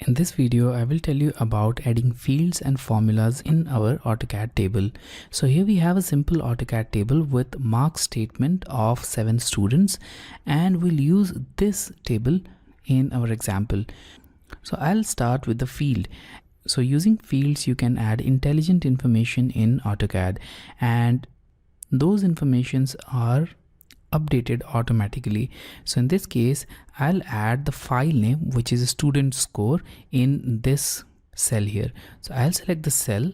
In this video, I will tell you about adding fields and formulas in our AutoCAD table. So here we have a simple AutoCAD table with mark statement of 7 students, and we'll use this table in our example. So I'll start with the field. So using fields, you can add intelligent information in AutoCAD, and those informations are updated automatically. So in this case, I'll add the file name, which is a student score, in this cell here. So I'll select the cell,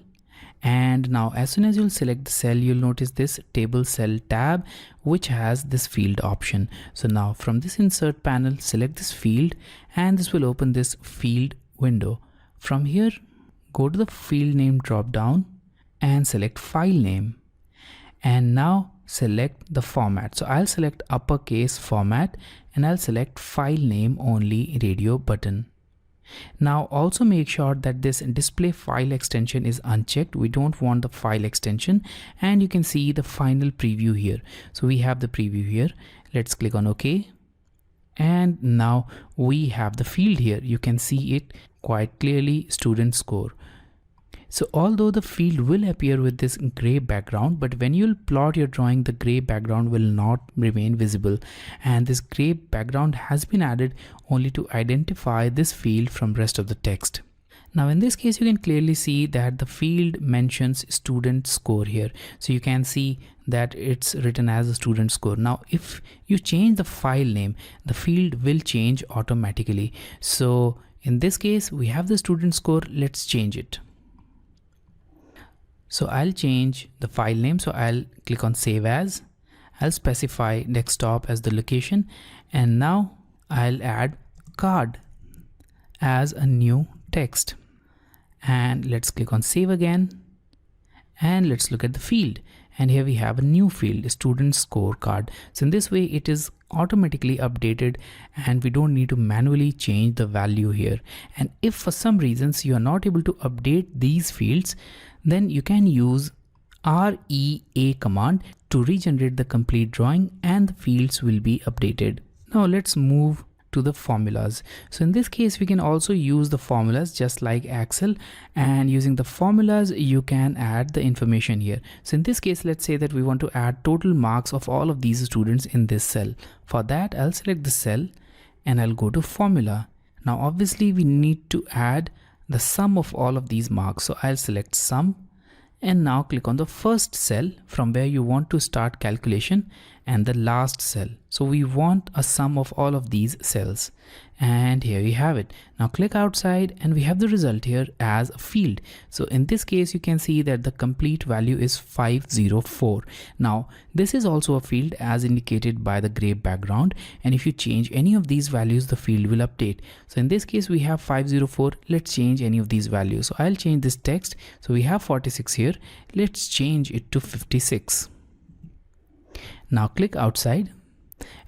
and now as soon as you'll select the cell, you'll notice this table cell tab which has this field option. So now from this insert panel, select this field, and this will open this field window. From here, go to the field name drop down and select file name, and now select the format. So I'll select uppercase format, and I'll select file name only radio button. Now also make sure that this display file extension is unchecked. We don't want the file extension, and you can see the final preview here. So we have the preview here. Let's click on OK. And now we have the field here. You can see it quite clearly, student score. So although the field will appear with this gray background, but when you'll plot your drawing, the gray background will not remain visible. And this gray background has been added only to identify this field from rest of the text. Now in this case, you can clearly see that the field mentions student score here. So you can see that it's written as a student score. Now if you change the file name, the field will change automatically. So in this case, we have the student score. Let's change it. So I'll change the file name. So I'll click on save as. I'll specify desktop as the location, and now I'll add card as a new text, and let's click on save again, and let's look at the field. And here we have a new field, student scorecard. So in this way, it is automatically updated, and we don't need to manually change the value here. And if for some reasons you are not able to update these fields, then you can use REA command to regenerate the complete drawing, and the fields will be updated. Now let's move to the formulas. So in this case, we can also use the formulas just like Excel, and using the formulas you can add the information here. So in this case, let's say that we want to add total marks of all of these students in this cell. For that, I'll select the cell and I'll go to formula. Now obviously we need to add the sum of all of these marks. So I'll select sum, and now click on the first cell from where you want to start calculation, and the last cell. So we want a sum of all of these cells, and here we have it. Now click outside, and we have the result here as a field. So in this case, you can see that the complete value is 504. Now this is also a field as indicated by the gray background, and if you change any of these values, the field will update. So in this case, we have 504. Let's change any of these values. So I'll change this text. So we have 46 here. Let's change it to 56. Now click outside,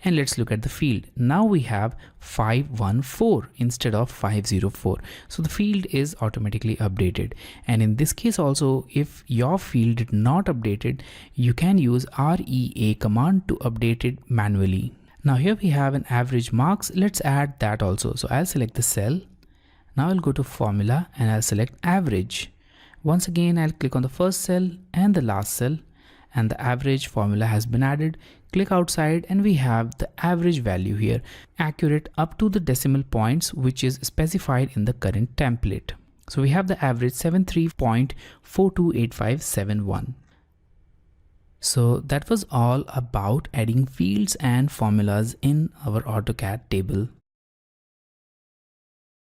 and let's look at the field. Now we have 514 instead of 504. So the field is automatically updated. And in this case also, if your field did not update it, you can use REA command to update it manually. Now here we have an average marks. Let's add that also. So I'll select the cell. Now I'll go to formula, and I'll select average. Once again, I'll click on the first cell and the last cell, and the average formula has been added. Click outside, and we have the average value here, accurate up to the decimal points which is specified in the current template. So we have the average 73.428571. So that was all about adding fields and formulas in our AutoCAD table.